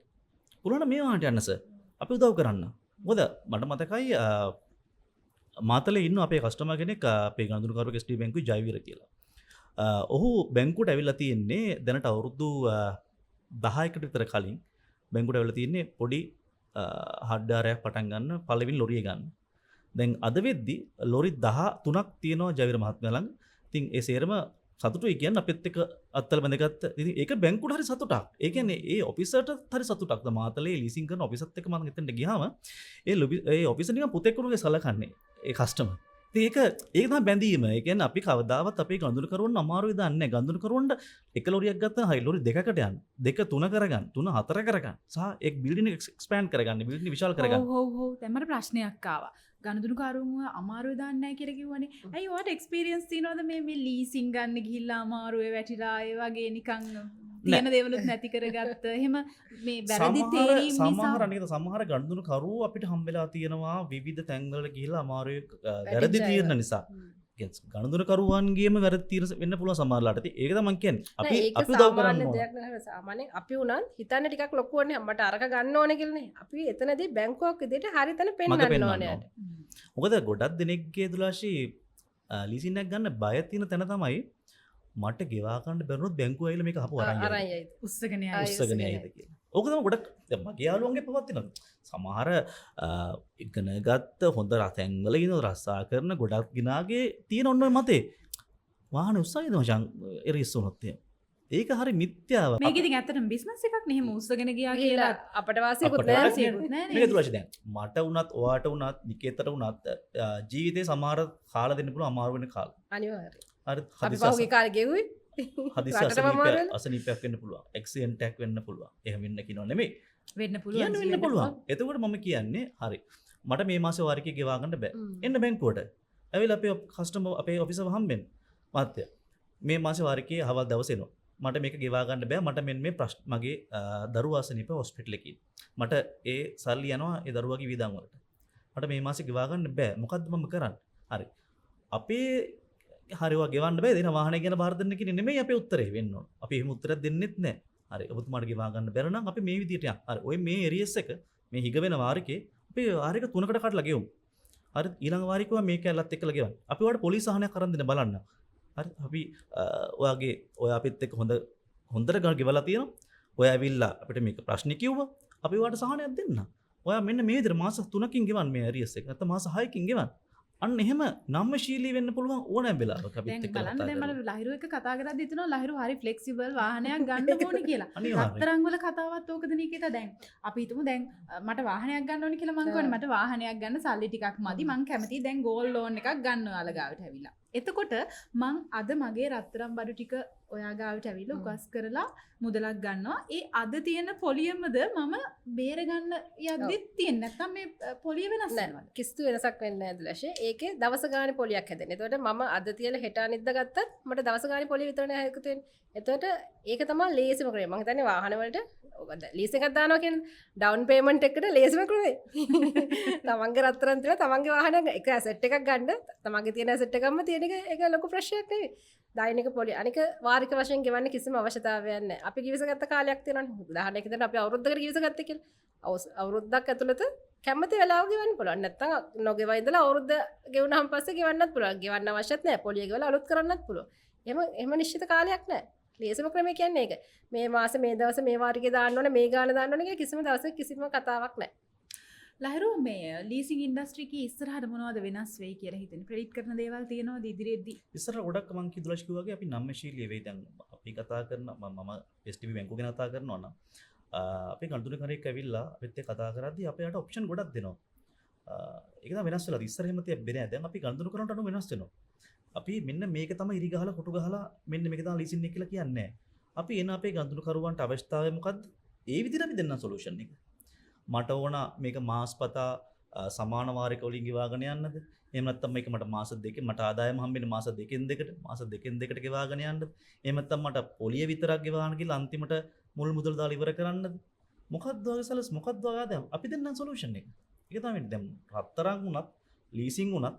පුළුවන් මේ වාහනට යන්න සර්. අපි උදව් කරන්න. මොකද මට මතකයි මාතලේ ඉන්න අපේ කස්ටමර් කෙනෙක් අපේ ගණදුරුකරුවක SDB බැංකුවේ ජයවීර කියලා. ඔහු බැංකුවට ඇවිල්ලා තියෙන්නේ දැනට අවුරුදු 10කට විතර කලින් බැංකුවට ඇවිල්ලා තියෙන්නේ පොඩි හඩ්ඩාරයක් පටන් ගන්න පළවෙනි ලොරිය ගන්න. දැන් අද වෙද්දි ලොරි 13ක් තියෙනවා ජයවීර මහත්මයා ළඟ. ඉතින් ඒ සේරම සතුටුයි කියන්නේ අපිත් එක්ක අත්තල බැඳගත්ත. ඉතින් ඒක බැංකුවට හරි සතුටක්. ඒ කියන්නේ ඒ ඔෆිසර්ට හරි සතුටක්. ද මාතලේ ලීසින් කරන ඔෆිසර්ත් එක්ක මම එතනට ගියාම ඒ ඔෆිසර් නිකන් පුතෙක් වගේ සලකන්නේ ඒ කස්ටමර්. ඉතින් ඒක තමයි බැඳීම. ඒ කියන්නේ අපි කවදාවත් අපේ ගඳුරුකරුවන් අමාරුයි දාන්නේ නැහැ. ගඳුරුකරුවන්ට එක ලොරියක් ගත්තා හරි ලොරි දෙකකට යන්න. දෙක තුන කරගන්න. තුන හතර කරගන්න. සහ ඒක බිල්ඩින් එක එක්ස්පෑන්ඩ් කරගන්න. බිල්ඩින් විශාල කරගන්න. ඔව් දැන් මට ප්‍රශ්නයක් ආවා. ගණදුරුකරුන්ව අමාරුවේ දාන්නේ නැහැ කියලා කිව්වනේ. ඇයි ඔයාට එක්ස්පීරියන්ස් තියෙනවද මේ ලීසින් ගන්න ගිහිල්ලා අමාරුවේ වැටිලා ඒ වගේ නිකන් තියෙන දේවලුත් නැති කරගත්ත. එහෙම මේ වැරදි තේරීම් නිසා සමහර ගණදුරුකරුවෝ අපිට හම්බෙලා තියෙනවා විවිධ තැන්වලට ගිහිල්ලා අමාරුවේ වැරදි තීරණ නිසා. ගණදුරුකරුවන්ගේම වැරදි තීරණ වෙන්න පුළුවන් සමහරලාට. ඒක තමයි මම කියන්නේ. අපි උදව් කරන්න ඕන. සාමාන්‍යයෙන් අපි උනත් හිතන්න ටිකක් ලොකුවනේ මට අරක ගන්න ඕනේ කියලානේ. අපි එතනදී බැංකුවක් විදිහට හරි තැන පෙන්නන්න ඕනේ. මොකද ගොඩක් දෙනෙක්ගේ දුලාශි ලීසින් එකක් ගන්න බය තියෙන තැන තමයි මට ගෙවා ගන්න බැරුණොත් බැංකුව ඇවිල්ලා මේක අපු අරන් යයි. උස්සගෙන යයිද කියලා. ඕක තමයි ගොඩක් දැන් මගේ යාළුවන්ගේ පවත් තියෙනවා. සමහර ඉගෙන ගත්ත හොඳ රතැන්වල ඉන්න රස්සා කරන ගොඩක් ගිනාගේ තියෙන ඔන්න ඔය මතේ. වාහන උස්සයිද මචං එරිස් වුණොත් එහෙම. ඒක හරි මිත්‍යාව. මේක ඉතින් ඇත්තටම බිස්නස් එකක් නේ. එහෙම උස්සගෙන ගියා කියලා අපට වාසියකුත් නැහැ. මේක දුලාශි දැන් මට වුණත් ඔයාට වුණත් නිකේතට වුණත් ජීවිතේ සමහර කාලා දෙන්න පුළුවන් අමාරු වෙන කාල. අනිවාර්යයෙන්. හරි අපි පහුගිය කාලේ ගෙවුවේ. හදිසි අසනීපයක් වෙන්න පුළුවන්. ඇක්සිඩන්ට් එකක් වෙන්න පුළුවන්. එහෙම වෙන්න කියනෝ නෙමෙයි. වෙන්න පුළුවන්. වෙන්න පුළුවන්. එතකොට මම කියන්නේ හරි. මට මේ මාසේ වාරිකේ ගෙවා ගන්න බෑ. එන්න බැංකුවට. ඇවිල්ලා අපේ කස්ටමර් අපේ ඔෆිසර් හම්බෙන්න. මහත්තයා මේ මාසේ වාරිකේ හවල් දවසේ එනවා. මට මේක ගෙවා ගන්න බෑ. මට මෙන්න මේ ප්‍රශ්න මගේ දරුවා අසනීප හොස්පිටල් එකේ. මට ඒ සල්ලි යනවා ඒ දරුවාගේ වියදම් වලට. මට මේ මාසේ ගෙවා ගන්න බෑ. මොකද්ද මම කරන්නේ? හරි. අපේ හරිවා ගෙවන්න බෑ දෙන වාහනය ගැන බාර දෙන්න කියන්නේ නෙමෙයි අපේ උත්තරේ වෙන්න ඕන. අපි එහෙම උත්තරයක් දෙන්නෙත් නැහැ. හරි ඔබතුමාට ගෙවා ගන්න බැර නම් අපි මේ විදියට යන්න. හරි ඔය මේ ඒරියස් එක මේ හිග වෙන වාරිකේ අපි වාරික 3කට කඩලා ගෙවමු. හරි ඊළඟ වාරිකව මේ කැලලත් එක්කලා ගෙවන්න. අපි ඔයාලට පොලිස් සහනයක් අරන් දෙන්න බලන්න. හරි අපි ඔයාගේ ඔය අපිත් එක්ක හොඳට ගෙවලා තියෙනවා. ඔය ඇවිල්ලා අපිට මේක ප්‍රශ්නේ කිව්වා. අපි ඔයාලට සහනයක් දෙන්න. ඔයා මෙන්න මේ විදිහට මාස 3කින් ගෙවන්න මේ ඒරියස් එක. නැත්නම් මාස 6කින් ගෙවන්න. අන්න එහෙම නම්මශීලී වෙන්න පුළුවන් ඕනෑම වෙලාවක අපිත් දැන් එක්කලා බලන්න කතා දැන් කරලා. මම ලහිරු එක කතා කරද්දි හිතනවා ලහිරු හරි ෆ්ලෙක්සිබල් වාහනයක් ගන්න ඕනේ කියලා. අනිවාර්යයෙන්. රත්තරන් වල කතාවත් ඕකද නීකිතා දැන් අපි හිතමු දැන් මට වාහනයක් ගන්න ඕනේ කියලා මං කියන්නේ මට වාහනයක් ගන්න සල්ලි ටිකක් මදි මං කැමතියි දැන් ගෝල්ඩ් ලෝන් එකක් ගන්න ඔයාලා ගාවට ඇවිල්ලා. එතකොට මං අද මගේ රත්තරන් බඩු ටික ඔයා ගාවට ඇවිල්ලා උකස් කරලා මුදලක් ගන්නවා. ඒ අද තියෙන පොලියමද මම බේර ගන්න යද්දිත් තියෙන්නේ නැත්නම් මේ පොලිය වෙනස් වෙනවද? කිසිදු වෙනසක් වෙන්නේ නැහැ දුලශේ. ඒකේ දවස ගානේ පොලියක් හැදෙන්නේ. එතකොට මම අද තියලා හෙට අනිද්දා ගත්තත් මට දවස ගානේ පොලිය විතරනේ එකතු වෙන්නේ. එතකොට ඒක තමයි ලේසිම ක්‍රමය. මම හිතන්නේ වාහන වලට ලීස් එකක් දානවා කියන්නේ ඩවුන් පේමන්ට් එකකට ලේසිම ක්‍රමය. තමන්ගේ රත්තරන් තියලා තමන්ගේ වාහනයක් එක ඇසෙට් එකක් ගන්න. තමන්ගේ තියෙන ඇසෙට් එකක්ම තියෙන එක ඒක ලොකු ප්‍රශ්නයක් නෙවෙයි. දෛනික පොලිය අනික වාරික වශයෙන් ගෙවන්න කිසිම අවශ්‍යතාවයක් නැහැ. අපි කිවිසගත්ත කාලයක් තියෙනවනේ. උදාහරණයක් විදිහට අපි අවුරුද්දකට කිවිසගත්තේ කියලා. අවුරුද්දක් ඇතුළත කැමති වෙලාව ගෙවන්න පුළුවන්. නැත්තම් නොගෙවා ඉඳලා අවුරුද්ද ගෙවුනහම පස්සේ ගෙවන්නත් පුළුවන්. ගෙවන්න අවශ්‍යත් නැහැ. පොලිය ගෙවලා අලුත් කරන්නත් පුළුවන්. එහෙම නිශ්චිත කාලයක් නැහැ. ලේසිම ක්‍රමය කියන්නේ ඒක. මේ මාසේ මේ දවසේ මේ වාරිකේ දාන්න ඕනේ මේ ගාන දාන්න ඕනේ කියලා කිසිම දවසක කිසිම කතාවක් නැහැ. ලහිරු මේ ලීසින් ඉන්ඩස්ට්‍රි එකේ ඉස්සරහට මොනවද වෙනස් වෙයි කියලා හිතන්නේ? ප්‍රෙඩික්ට් කරන දේවල් තියෙනවද ඉදිරියේදී? ඉස්සර ගොඩක් මං කිව්දුලෂ් කිව්වාගේ අපි නම්මශීලී වෙයි. දැන් අපි කතා කරන මම STB බැංකුව ගැන කතා කරනවා නම් අපේ කඳුළුකරයෙක් ඇවිල්ලා අපිත් එක්ක කතා කරද්දී අපේට ඔප්ෂන් ගොඩක් දෙනවා. ඒක තමයි වෙනස් වෙලා. ඉස්සර එහෙම තියන්නේ නැහැ. දැන් අපි කඳුළුකරනට අනුව වෙනස් වෙනවා. අපි මෙන්න මේක තමයි ඉරි ගහලා කොටු ගහලා මෙන්න මේක තමයි ලීසින් එක කියලා කියන්නේ නැහැ. අපි එන අපේ ගඳුළුකරුවන්ට අවශ්‍යතාවය මොකද්ද? ඒ විදිහට අපි දෙන්න සොලියුෂන් එක. මට ඕන මේක මාස්පතා සමාන වාරික වලින් ගෙවාගෙන යන්නද? එහෙම නැත්නම් මේක මට මාස දෙකේ මට ආදායම හම්බෙන්නේ මාස දෙකෙන් දෙකට ගෙවාගෙන යන්නද? එහෙම නැත්නම් මට පොලිය විතරක් ගෙවාගෙන ගිහලා අන්තිමට මුල් මුදල් දාලා ඉවර කරන්නද? මොකක්ද ඔය සලස් මොකක්ද ඔය ආදායම? අපි දෙන්න සොලියුෂන් එක. ඒක තමයි දැන් රත්තරන් වුණත් ලීසින් වුණත්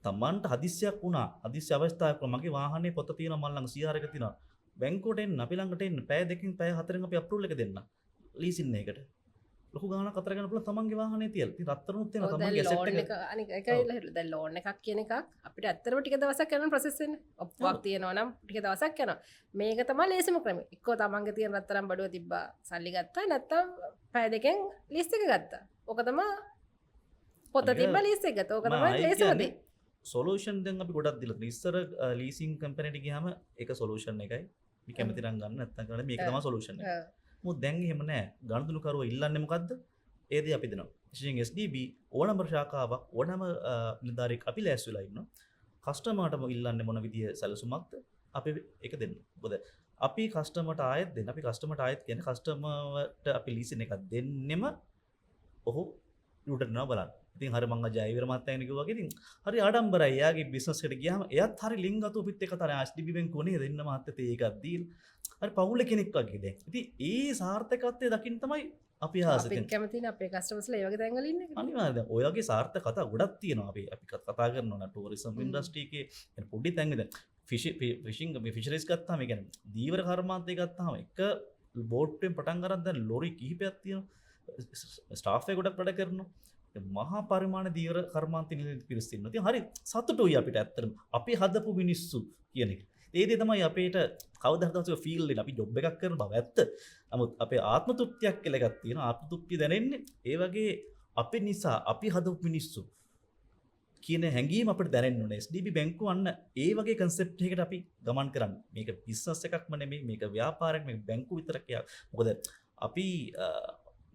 තමන්ට හදිස්සියක් වුණා. හදිස්සි අවස්ථාවක් වුණා. මගේ වාහනේ පොත තියෙනවා මල් ළඟ CR එක තියෙනවා. බැංකුවට එන්න අපි ළඟට එන්න. පැය දෙකකින් පැය හතරෙන් අපි අප්‍රූවල් එක දෙන්න. ලීසින් එකකට. ලොකු ගාණක් අතර ගන්න පුළුවන් තමන්ගේ වාහනේ තියලා. ඉතින් රත්තරනුත් තියෙනවා තමන්ගේ ඇසෙට් එක. අනික ඒකයි දැන් ලෝන් එකක් කියන එකක් අපිට ඇත්තටම ටික දවසක් යන ප්‍රොසෙස් වෙන්නේ. ඔප්පුවක් තියෙනවා නම් ටික දවසක් යනවා. මේක තමයි ලේසිම ක්‍රමය. එක්කෝ තමන්ගේ තියෙන රත්තරන් බඩුව තිබ්බා සල්ලි ගත්තා නැත්නම් පැය දෙකෙන් ලීස් එක ගත්තා. ඕක තමයි පොත තිබ්බා ලීස් එක ගත්තා. ඕක තමයි ලේසිම දේ. සොලියුෂන් දැන් අපි ගොඩක් දීලා තියෙනවා. ඉස්සර ලීසින් කම්පැනිට ගියාම ඒක සොලියුෂන් එකයි. මේ කැමති නම් ගන්න නැත්නම් කරන්න මේක තමයි සොලියුෂන් එක. මොකද දැන් එහෙම නැහැ. ගනුදෙනුකරුවෝ ඉල්ලන්නේ මොකද්ද? ඒ දේ අපි දෙනවා. විශේෂයෙන් SDB ඕනම ශාඛාවක් ඕනම නිලධාරියෙක් අපි ලෑස්ති වෙලා ඉන්නවා. කස්ටමර්ටම ඉල්ලන්නේ මොන විදිය සැලසුමක්ද? අපි ඒක දෙන්න. මොකද අපි කස්ටමර්ට ආයෙත් දෙන්න. අපි කස්ටමර්ට ආයෙත් කියන්නේ කස්ටමර්ට අපි ලීසින් එකක් දෙන්නෙම ඔහු ඌට නෝ බලන්න. ඉතින් හරි මං අජයවිර මහත්තයා කිව්වා වගේ ඉතින් හරි ආඩම්බරයි. එයාගේ බිස්නස් එකට ගියාම එයාත් හරි ලින්ක් අතු පිට එක තරයි SDB බැංකුව නේද දෙන්න මහත්තයා ඒකක් දීලා. හරි පවුල කෙනෙක් වගේ දැන්. ඉතින් ඒ සාර්ථකත්වය දකින්න තමයි අපි ආසෙ අපි කැමතිනේ අපේ කස්ටමර්ස්ලා ඒ වගේ තැන්වල ඉන්න එක. අනිවාර්යයෙන් ඔය වගේ සාර්ථක කතා ගොඩක් තියෙනවා. අපි කතා කරනවා නම් ටූරිසම් ඉන්ඩස්ට්‍රි එකේ يعني පොඩි තැන් දැන් ෆිෂිං මේ ෆිෂරිස් ගත්තාම ඒ කියන්නේ දීවර කර්මාන්තය ගත්තාම එක බෝට්ටුවෙන් පටන් ගන්න දැන් ලොරි කිහිපයක් තියෙනවා. ස්ටාෆ් එක ගොඩක් වැඩ කරනවා. මහා පරිමාණ දීවර කර්මාන්ත නිලධාරි පිරිස් ඉන්නවා. ඉතින් හරි සතුටුයි අපිට ඇත්තටම. අපි හදපු මිනිස්සු කියන එක. ඒ දේ තමයි අපේට කවදා හරි දවසක ෆීල් වෙන අපි ජොබ් එකක් කරන බව ඇත්ත. නමුත් අපේ ආත්ම තෘප්තියක් කියලා එකක් තියෙනවා. ආත්ම තෘප්තිය දැනෙන්නේ ඒ වගේ අපි නිසා අපි හදපු මිනිස්සු කියන හැඟීම අපිට දැනෙන්න ඕනේ. SDB බැංකුව අන්න ඒ වගේ කන්සෙප්ට් එකකට අපි ගමන් කරන්නේ. මේක බිස්නස් එකක්ම නෙමෙයි. මේක ව්‍යාපාරයක්. මේක බැංකුව විතරක්. මොකද අපි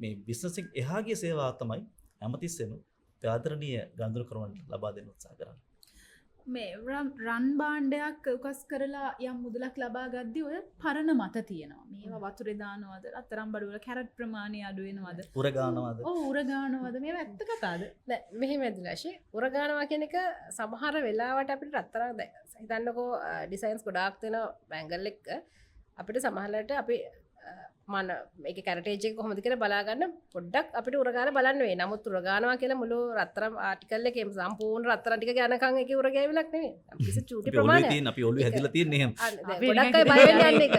මේ බිස්නස් එක එහාගේ සේවාව තමයි හැමතිස්සෙම ආදරණීය ගනුදෙනුකරුවන් ලබා දෙන්න උත්සාහ කරන්නේ. මේ රන් භාණ්ඩයක් උකස් කරලා යම් මුදලක් ලබා ගද්දී ඔය පරණ මත තියෙනවා. මේවා වතුරේ දානවද? රත්තරන් බඩු වල කැරට් ප්‍රමාණය අඩු වෙනවද? උර ගන්නවද? ඔව් උර ගන්නවද? මේවා ඇත්ත කතාවද? නෑ මෙහෙම ඇදලාශේ උර ගන්නවා කියන එක සමහර වෙලාවට අපිට රත්තරන් හිතන්නකෝ ඩිසයින්ස් ගොඩාක් තියෙන බැංගල් එක අපිට සමහරවිට අපි මන මේක කැරටේජ් එක කොහොමද කියලා බලා ගන්න පොඩ්ඩක් අපිට උරගාන බලන්න වෙයි. නමුත් උරගානවා කියලා මුළු රත්තරන් ආටිකල් එකේම සම්පූර්ණ රත්තරන් ටික ගන්නකම් ඒකේ උරගෑවිලක් නෙමෙයි. කිසි චූටි ප්‍රමාණයක්. අපි ඔළුවේ හැදිලා තියෙන්නේ එහෙම. ගොඩක් අය බය වෙන්නේ යන්නේ ඒක.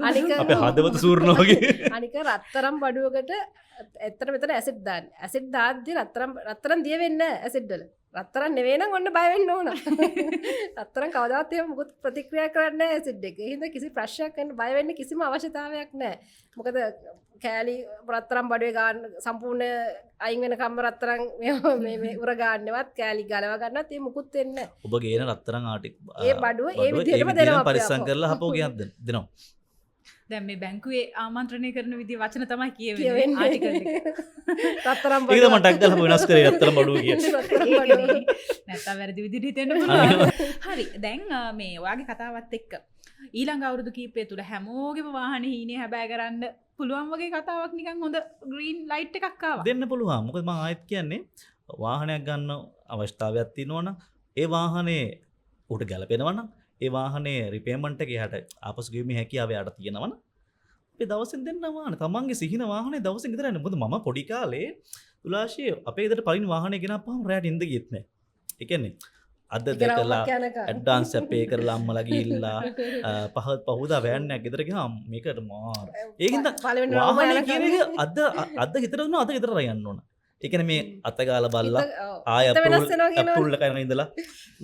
අනික අපේ හදවත සූර්ණ වගේ. අනික රත්තරන් බඩුවකට ඇත්තට මෙතන ඇසිඩ් දාන්න. ඇසිඩ් දාද්දි රත්තරන් දිය වෙන්නේ නැහැ ඇසිඩ් වල. රත්තරන් නෙවෙයි නම් ඔන්න බය වෙන්න ඕන. රත්තරන් කවදාවත් එහෙම මොකුත් ප්‍රතික්‍රියා කරන්නේ නැහැ ඇසිඩ් එක. ඒ හින්දා කිසි ප්‍රශ්නයක් වෙන්න බය වෙන්න කිසිම අවශ්‍යතාවයක් නැහැ. මොකද කෑලි රත්තරන් බඩුවේ ගන්න සම්පූර්ණ අයින් වෙනකම්ම රත්තරන් මේ උර ගන්නවත් කෑලි ගලව ගන්නත් ඒ මොකුත් වෙන්නේ නැහැ. ඔබ ගේන රත්තරන් ආටි ඒ බඩුව ඒ විදිහටම දෙනවා අපි පරිස්සම් අපෝ. කරලා හපෝ ගියක් දෙනවා. දැන් මේ බැංකුවේ ආමන්ත්‍රණය කරන විදිහ වචන තමයි කියවෙන්නේ කියවෙන්නේ. ආටිකල් එක. රත්තරන් ඒක බඩුව. තමයි ටක් ගාලා වෙනස් කරේ රත්තරන් බඩුව කිය. රත්තරන් බඩුව. නැත්තම් වැරදි විදිහට හිතෙන්න පුළුවන්. හරි. දැන් මේ ඔයාගේ කතාවත් එක්ක ඊළඟ අවුරුදු කීපය තුල හැමෝගෙම වාහනේ හීනේ හැබෑ කරන්න පුළුවන් වගේ කතාවක් නිකන් හොඳ ග්‍රීන් ලයිට් එකක් ආවා. දෙන්න පුළුවන්. මොකද මම ආයෙත් කියන්නේ වාහනයක් ගන්න අවස්ථාවක් තියෙනවා නම් ඒ වාහනේ උට ගැලපෙනවා නම් ඒ වාහනේ රිපේමන්ට් එක එහාට ආපසු ගෙවීමේ හැකියාව යාට තියෙනවා නම් අපි දවසින් දෙන්න වාහනේ තමන්ගේ සිහින වාහනේ දවසින් ගෙදර යන්න. මොකද මම පොඩි කාලේ තුලාශී අපේ ගෙදරට පලින් වාහනේ ගෙනාපුවම රැට ඉඳ ගියෙත් නැහැ. ඒ කියන්නේ අද දැකලා ඇඩ්වාන්ස් පේ කරලා අම්මලා ගිහිල්ලා පහුදා වෑන් එකක් ගෙදර ගියාම මේකට මාර. ඒකින්ද වාහනේ කියන එක අද හිතට දුන්නා අද ගෙදර යන්න ඕන. ඒ කියන්නේ මේ අතගාලා බලලා ආය අප්‍රූවල් එකක් ඉඳලා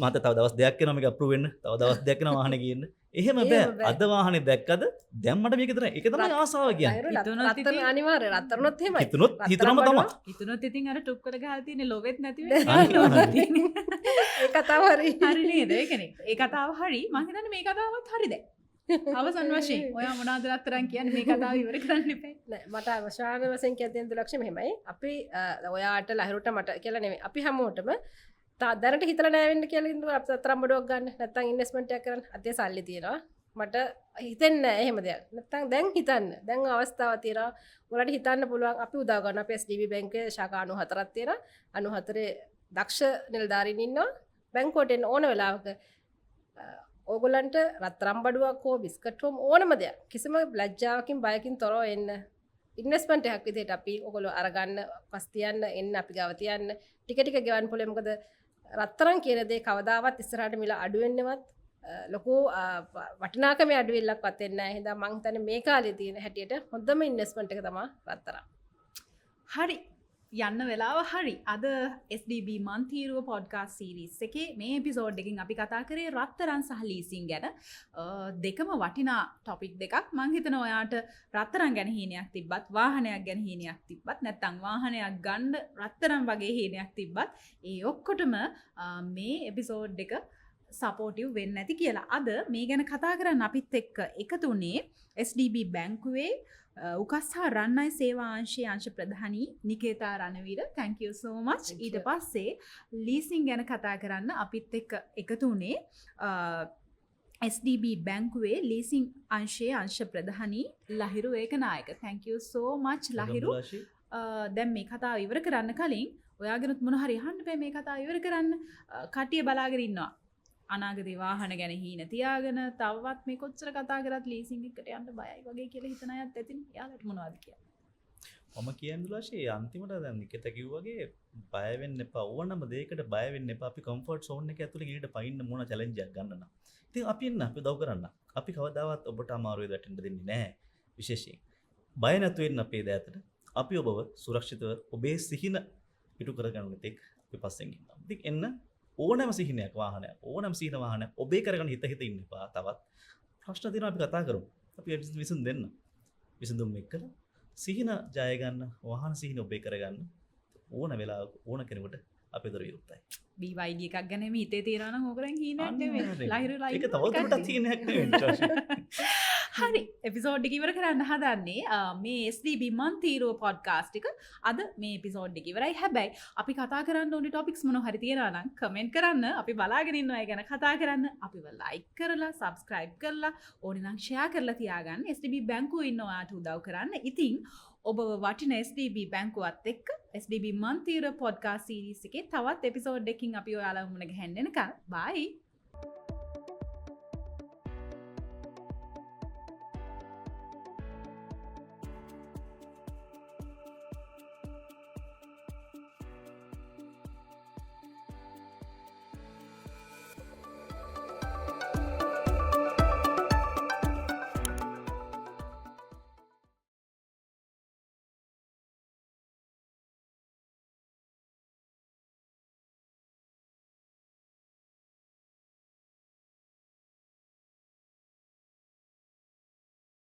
මට තව දවස් දෙකක් යනවා මේක අප්‍රූව් වෙන්න. තව දවස් දෙකක් යනවා වාහනේ ගියන්න. එහෙම බෑ. අද වාහනේ දැක්කද දැන් මට මේක විතර ඒක තමයි ආසාව කියන්නේ. රත්තරන් අනිවාර්යයෙන් රත්තරනොත් එහෙමයි. හිතනම තමයි. හිතුනොත් ඉතින් අර ටුක් කරලා ගහලා තියෙන ලොවෙත් නැති වෙන්නේ. ඒ කතාව හරි. හරි නේද? ඒ කියන්නේ ඒ කතාව හරි. මම හිතන්නේ මේ කතාවත් හරි දැන්. අවසන් වශයෙන් ඔයා මොනවද රත්තරන් කියන්නේ මේ කතාව ඉවර කරන්න එපා. නෑ මට අවසාන වශයෙන් කියන්න ලක්ෂ්‍ය මෙහෙමයි. අපි ඔයාට ලහිරුට මට කියලා නෙමෙයි. අපි හැමෝටම දැනට හිතලා නෑ වෙන්න කියලා ඉඳලා අපි රත්තරන් බඩුවක් ගන්න. නැත්නම් ඉන්වෙස්ට්මන්ට් එකක් කරන්න. අතේ සල්ලි තියෙනවා. මට හිතෙන්නේ නෑ එහෙම දෙයක්. නැත්නම් දැන් හිතන්න. දැන් අවස්ථාවක් තියෙනවා. ඔයාලට හිතන්න පුළුවන් අපි උදා ගන්න අපේ SDB බැංකුවේ ශාඛා 94ක් තියෙනවා. 94 දක්ෂ නිලධාරීන් ඉන්නවා. බැංකුවට එන්න ඕන වෙලාවක ඕගොල්ලන්ට රත්තරන් බඩුවක් හෝ බිස්කට් හෝ ඕනම දෙයක් කිසිම ලැජ්ජාවකින් බයකින් තොරව එන්න. ඉන්වෙස්ට්මන්ට් එකක් විදිහට අපි ඔයගොල්ලෝ අරගන්න පස් තියන්න එන්න අපි ගාව තියන්න ටික ටික ගෙවන්න පුළුවන්. මොකද රත්තරන් කියන දේ කවදාවත් ඉස්සරහට මිල අඩු වෙන්නවත් ලොකු වටිනාකමේ අඩු වෙල්ලක්වත් වෙන්නේ නැහැ. එහෙනම් මං හිතන්නේ මේ කාලේ තියෙන හැටියට හොඳම ඉන්වෙස්ට්මන්ට් එක තමයි රත්තරන්. හරි. යන්න වෙලාව හරි. අද SDB මන්තීරුව පොඩ්කාස්ට් සීරීස් එකේ මේ එපිසෝඩ් එකකින් අපි කතා කරේ රත්තරන් සහ ලීසින් ගැන. දෙකම වටිනා ටොපික් දෙකක්. මං හිතනවා ඔයාට රත්තරන් ගැන හීනයක් තිබ්බත් වාහනයක් ගැන හීනයක් තිබ්බත් නැත්නම් වාහනයක් ගන්න රත්තරන් වගේ හීනයක් තිබ්බත් ඒ ඔක්කොටම මේ එපිසෝඩ් එක සපෝටිව් වෙන්න ඇති කියලා. අද මේ ගැන කතා කරන්න අපිත් එක්ක එකතුනේ SDB බැංකුවේ උකස් හා රන්නයි සේවා අංශයේ අංශ ප්‍රධානී නිකේතා Ranaweera. thank you so much. ඊට පස්සේ ලීසින් ගැන කතා කරන්න අපිත් එක්ක එකතු වුණේ SDB බැංකුවේ ලීසින් අංශයේ අංශ ප්‍රධානී Lahiru Ekanayake. thank you so much Lahiru. දැන් මේ කතාව ඉවර කරන්න කලින් ඔයාගෙනුත් මොන හරි අහන්න බෑ. මේ කතාව ඉවර කරන්න කට්ටිය බලාගෙන ඉන්නවා. අනාගතේ වාහන ගැන හීන තියාගෙන තවවත් මේ කොච්චර කතා කරත් ලීසින් එකට යන්න බයයි වගේ කියලා හිතන අයත් ඇතින්. යාලට මොනවද කියන්නේ? මම කියන්නේ ලාෂේ අන්තිමට දැන් නිකත කිව්වාගේ බය වෙන්න එපා. ඕනම දෙයකට බය වෙන්න එපා. අපි කම්ෆර්ට් සෝන් එක ඇතුලේ ගිහින් පයින්න මොන චැලෙන්ජ් එකක් ගන්න නම්. ඉතින් අපි ඉන්න අපි උදව් කරන්න. අපි කවදාවත් ඔබට අමාරුවේ වැටෙන්න දෙන්නේ නැහැ. විශේෂයෙන් බය නැතු වෙන්න අපේ දෑතට. අපි ඔබව සුරක්ෂිතව ඔබේ සිහින පිටු කරගන්න තෙක් අපි පස්සෙන් ඉන්නවා. ඉතින් එන්න ඕනෑම සිහිනයක් වාහනයක් ඕනෑම සිහින වාහනයක් ඔබේ කරගන්න හිත ඉන්න එපා. තවත් ප්‍රශ්න තියෙනවා අපි කතා කරමු. අපි විසඳුම් දෙන්න. විසඳුම් එක්කලා සිහින ජය ගන්න වාහන සිහින ඔබේ කරගන්න ඕන වෙලාවක ඕන කෙනෙකුට අපේ දොර විරුද්ධයි. BYD එකක් ගැන මේ හිතේ තියනවා නම් ඕකෙන් හීනක් නෙමෙයි. ලහිරු ලයින් ඒක තවදුරටත් හීනයක් නෙමෙයි. හරි. එපිසෝඩ් එක ඉවර කරන්න හදන්නේ මේ SDB මන්තීරුව පොඩ්කාස්ට් එක. අද මේ එපිසෝඩ් එක ඉවරයි. හැබැයි අපි කතා කරන්න ඕනේ ටොපික්ස් මොන හරි තියනවා නම් කමෙන්ට් කරන්න. අපි බලාගෙන ඉන්නවා. ඒ ගැන කතා කරන්න. අපිව ලයික් කරලා සබ්ස්ක්‍රයිබ් කරලා ඕනේ නම් ෂෙයා කරලා තියාගන්න. SDB බැංකුවේ ඉන්න ඔයාට උදව් කරන්න. ඉතින් ඔබ වටින SDB බැංකුවත් එක්ක SDB මන්තීරුව පොඩ්කාස්ට් සීරීස් එකේ තවත් එපිසෝඩ් එකකින් අපි ඔයාලා මුණ ගැහෙන්න එනකම් බයි.